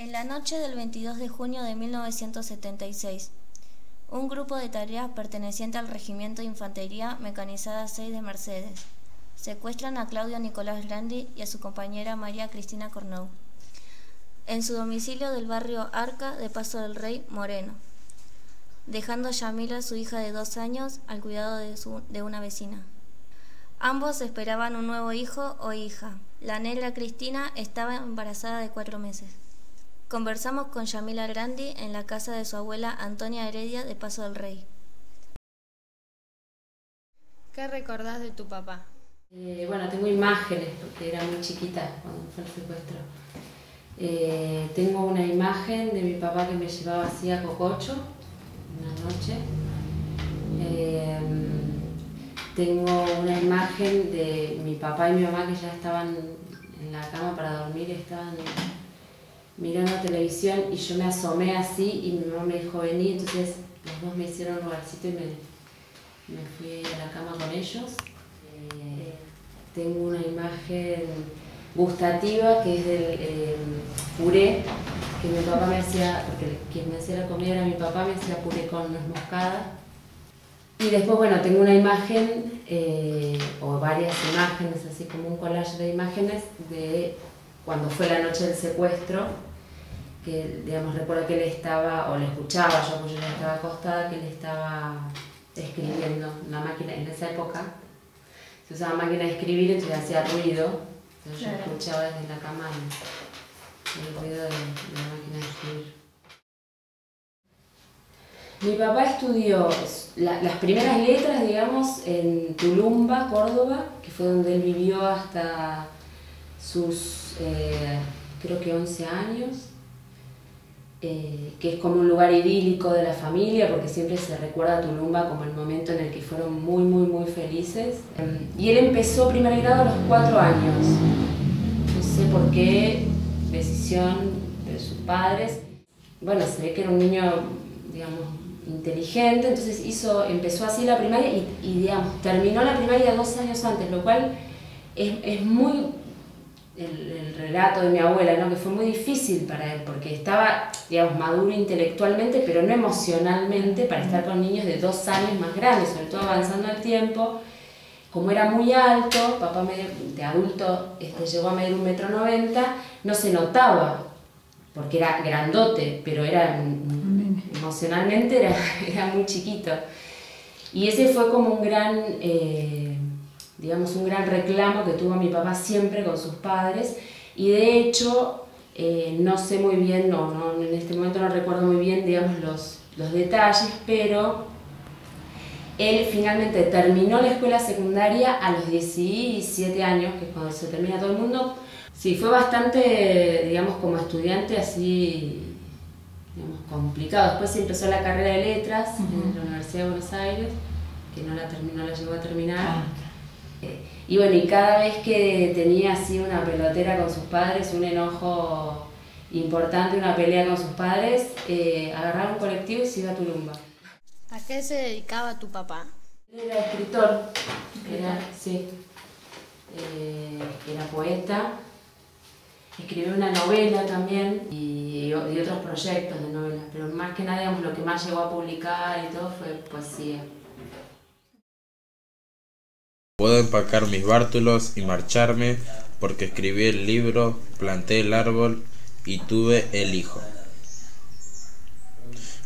En la noche del 22 de junio de 1976, un grupo de tareas perteneciente al Regimiento de Infantería Mecanizada 6 de Mercedes secuestran a Claudio Nicolás Grandi y a su compañera María Cristina Cornou en su domicilio del barrio Arca de Paso del Rey, Moreno, dejando a Yamila, su hija de 2 años, al cuidado de una vecina. Ambos esperaban un nuevo hijo o hija. La negra Cristina estaba embarazada de 4 meses. Conversamos con Yamila Grandi en la casa de su abuela Antonia Heredia de Paso del Rey. ¿Qué recordás de tu papá? Bueno, tengo imágenes porque era muy chiquita cuando fue el secuestro. Tengo una imagen de mi papá que me llevaba así a Cococho una noche. Tengo una imagen de mi papá y mi mamá que ya estaban en la cama para dormir, estaban mirando televisión y yo me asomé así y mi mamá me dijo vení, entonces los dos me hicieron un lugarcito y me fui a la cama con ellos. Tengo una imagen gustativa que es del puré que mi papá me hacía, porque quien me hacía la comida era mi papá, me hacía puré con nuez moscada. Y después, bueno, tengo una imagen, o varias imágenes, así como un collage de imágenes de cuando fue la noche del secuestro, que, digamos, recuerdo que él estaba, o le escuchaba yo, porque yo ya estaba acostada, que él estaba escribiendo en la máquina. En esa época se usaba máquina de escribir, entonces hacía ruido, entonces yo escuchaba desde la cama el ruido de la máquina de escribir. Mi papá estudió las primeras letras, digamos, en Tulumba, Córdoba, que fue donde él vivió hasta sus, creo que 11 años, que es como un lugar idílico de la familia, porque siempre se recuerda a Tulumba como el momento en el que fueron muy, muy, muy felices. Y él empezó primer grado a los 4 años. No sé por qué, decisión de sus padres. Bueno, se ve que era un niño, digamos, inteligente, entonces empezó así la primaria y digamos, terminó la primaria 2 años antes, lo cual es muy el relato de mi abuela, ¿no? Que fue muy difícil para él, porque estaba, digamos, maduro intelectualmente, pero no emocionalmente para estar con niños de 2 años más grandes, sobre todo avanzando el tiempo. Como era muy alto, papá de adulto llegó a medir 1,90 m, no se notaba, porque era grandote, pero era emocionalmente era muy chiquito. Y ese fue como un gran, digamos, un gran reclamo que tuvo mi papá siempre con sus padres. Y de hecho, no sé muy bien, en este momento no recuerdo muy bien, digamos, los detalles, pero él finalmente terminó la escuela secundaria a los 17 años, que es cuando se termina todo el mundo. Sí, fue bastante, digamos, como estudiante así, digamos, complicado. Después sí empezó la carrera de letras en la Universidad de Buenos Aires, que no la llegó a terminar. Y bueno, y cada vez que tenía así una pelotera con sus padres, un enojo importante, una pelea con sus padres, agarraba un colectivo y se iba a Tulumba. ¿A qué se dedicaba tu papá? Él era escritor, era poeta. Escribió una novela también y otros proyectos de novelas, pero más que nada, digamos, lo que más llegó a publicar y todo fue poesía. Puedo empacar mis bártulos y marcharme, porque escribí el libro, planté el árbol y tuve el hijo.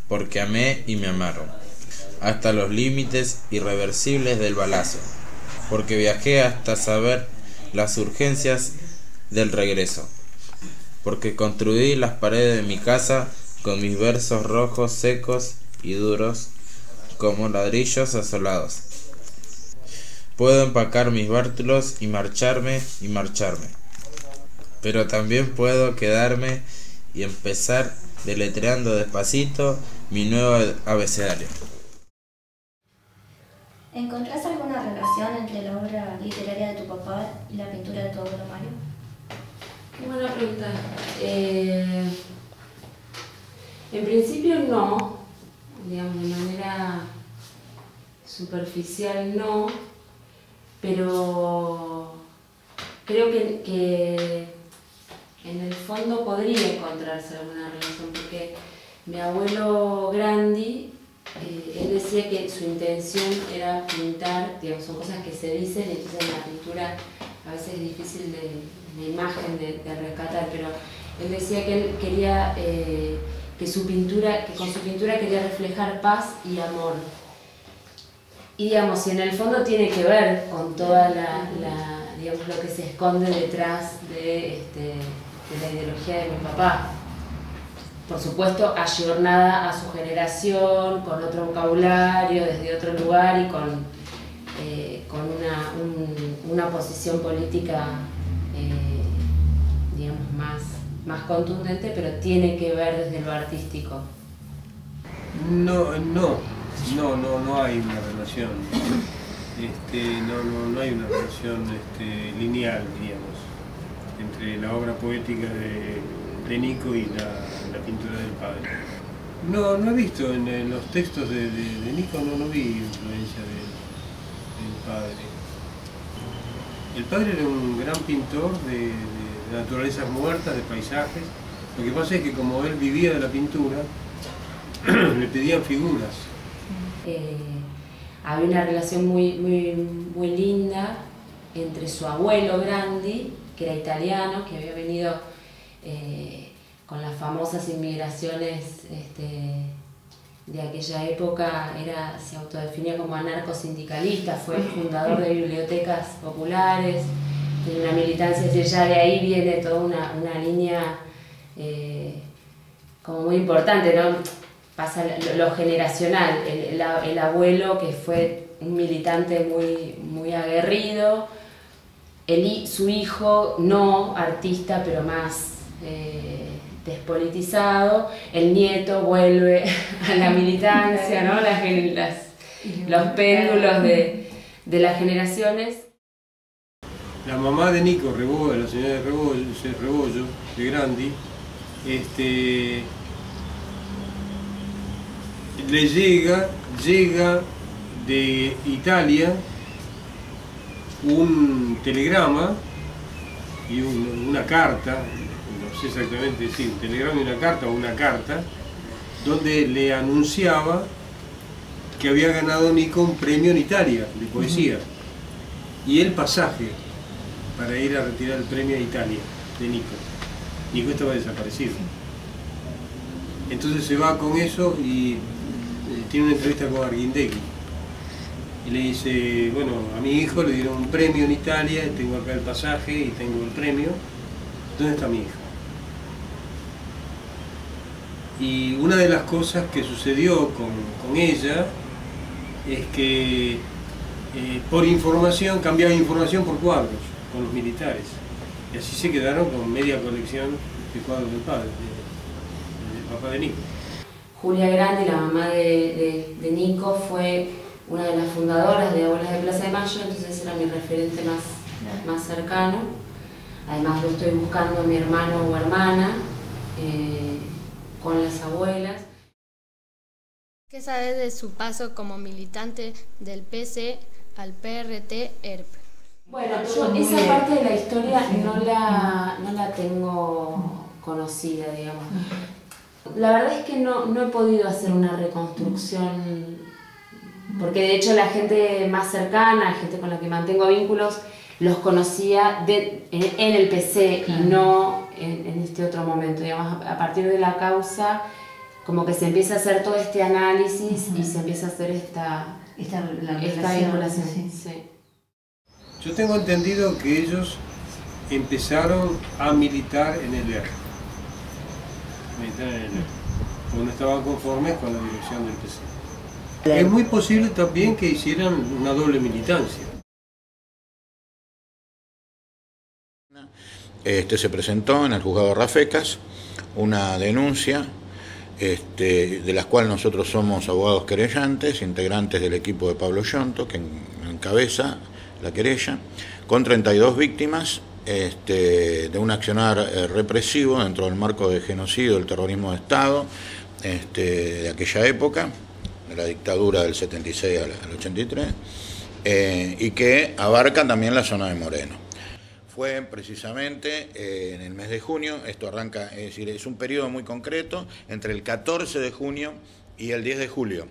Porque amé y me amaron, hasta los límites irreversibles del balazo. Porque viajé hasta saber las urgencias del regreso. Porque construí las paredes de mi casa con mis versos rojos, secos y duros, como ladrillos asolados. Puedo empacar mis bártulos y marcharme, pero también puedo quedarme y empezar deletreando despacito mi nuevo abecedario. ¿Encontrás alguna relación entre la obra literaria de tu papá y la pintura de tu abuelo Mario? Qué buena pregunta. En principio no, digamos, de manera superficial no, pero creo que En el fondo podría encontrarse alguna relación, porque mi abuelo Grandi, él decía que su intención era pintar, digamos, son cosas que se dicen, y entonces en la pintura a veces es difícil la imagen de rescatar, pero él decía que él quería que con su pintura quería reflejar paz y amor. Y digamos, y en el fondo tiene que ver con toda digamos, lo que se esconde detrás de la ideología de mi papá. Por supuesto, ayornada a su generación, con otro vocabulario, desde otro lugar y con una posición política, digamos, más contundente, pero tiene que ver desde lo artístico. No hay una relación. No hay una relación lineal, digamos, entre la obra poética de Nico y la pintura del padre. No he visto en los textos de Nico, no vi influencia del padre. El padre era un gran pintor de naturalezas muertas, de paisajes. Lo que pasa es que como él vivía de la pintura, le pedían figuras. Había una relación muy linda entre su abuelo Grandi, que era italiano, que había venido con las famosas inmigraciones de aquella época, se autodefinía como anarcosindicalista, fue el fundador de bibliotecas populares, tiene una militancia, es decir, ya de ahí viene toda una línea como muy importante, ¿no? Pasa lo generacional, el abuelo que fue un militante muy aguerrido, su hijo no artista pero más despolitizado, el nieto vuelve a la militancia, ¿no? Los péndulos de las generaciones. La mamá de Nico Rebollo, la señora de Rebollo, de Grandi, le llega de Italia un telegrama y una carta, no sé exactamente si un telegrama y una carta, donde le anunciaba que había ganado Nico un premio en Italia de poesía y el pasaje para ir a retirar el premio a Italia de Nico. Nico estaba desaparecido. Entonces se va con eso y tiene una entrevista con Arguindegui y le dice, bueno, a mi hijo le dieron un premio en Italia, tengo acá el pasaje y tengo el premio, ¿dónde está mi hijo? Y una de las cosas que sucedió con ella es que por información, cambiaba información por cuadros con los militares y así se quedaron con media colección de cuadros del padre, del papá de Nico. Julia Grandi, la mamá de Nico, fue una de las fundadoras de Abuelas de Plaza de Mayo, entonces era mi referente más cercano. Además lo estoy buscando a mi hermano o hermana con las abuelas. ¿Qué sabes de su paso como militante del PC al PRT-ERP? Bueno, yo esa parte de la historia no la tengo conocida, digamos. La verdad es que no he podido hacer una reconstrucción, porque de hecho la gente más cercana, la gente con la que mantengo vínculos, los conocía en el PC y no en este otro momento. Digamos, a partir de la causa, como que se empieza a hacer todo este análisis y se empieza a hacer esta vinculación. Sí. Yo tengo entendido que ellos empezaron a militar en el ERP. Porque no estaban conformes con la dirección del PC. Es muy posible también que hicieran una doble militancia. Se presentó en el juzgado Rafecas una denuncia de la cual nosotros somos abogados querellantes, integrantes del equipo de Pablo Yonto, que encabeza la querella, con 32 víctimas de un accionar represivo dentro del marco de genocidio del terrorismo de Estado de aquella época, de la dictadura del 76 al 83, y que abarca también la zona de Moreno. fue precisamente en el mes de junio. Esto arranca, es decir, es un periodo muy concreto, entre el 14 de junio y el 10 de julio.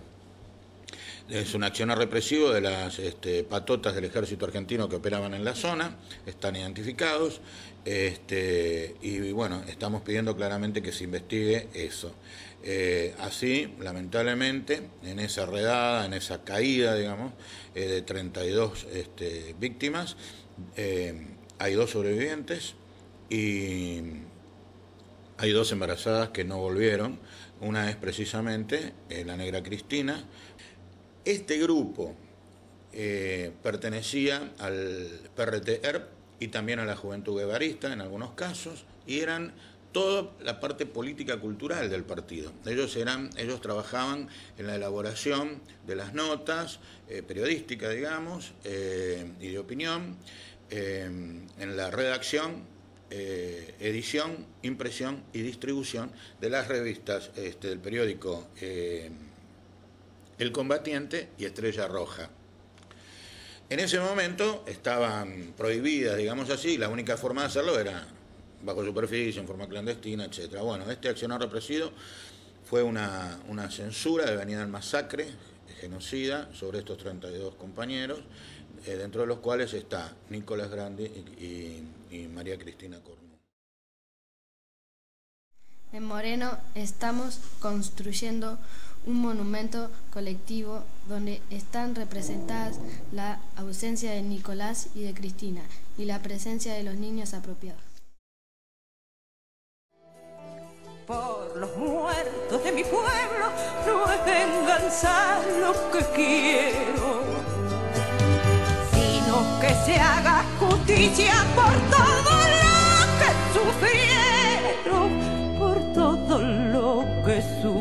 Es un accionar represivo de las patotas del ejército argentino que operaban en la zona, están identificados, y bueno, estamos pidiendo claramente que se investigue eso. Así, lamentablemente, en esa redada, en esa caída, digamos, de 32 víctimas, hay 2 sobrevivientes y hay 2 embarazadas que no volvieron. Una es precisamente la negra Cristina. Este grupo pertenecía al PRT-ERP y también a la Juventud Guevarista en algunos casos, y eran toda la parte política cultural del partido. Ellos trabajaban en la elaboración de las notas periodísticas, digamos, y de opinión, en la redacción, edición, impresión y distribución de las revistas del periódico El Combatiente y Estrella Roja. En ese momento estaban prohibidas, digamos así, la única forma de hacerlo era bajo superficie, en forma clandestina, etc. Bueno, este accionar represivo fue una censura de venida del masacre genocida sobre estos 32 compañeros, dentro de los cuales está Nicolás Grandi y María Cristina Cornu. En Moreno estamos construyendo un monumento colectivo donde están representadas la ausencia de Nicolás y de Cristina y la presencia de los niños apropiados. Por los muertos de mi pueblo no es venganza lo que quiero, sino que se haga justicia por todo lo que sufrieron, por todo lo que sufrieron.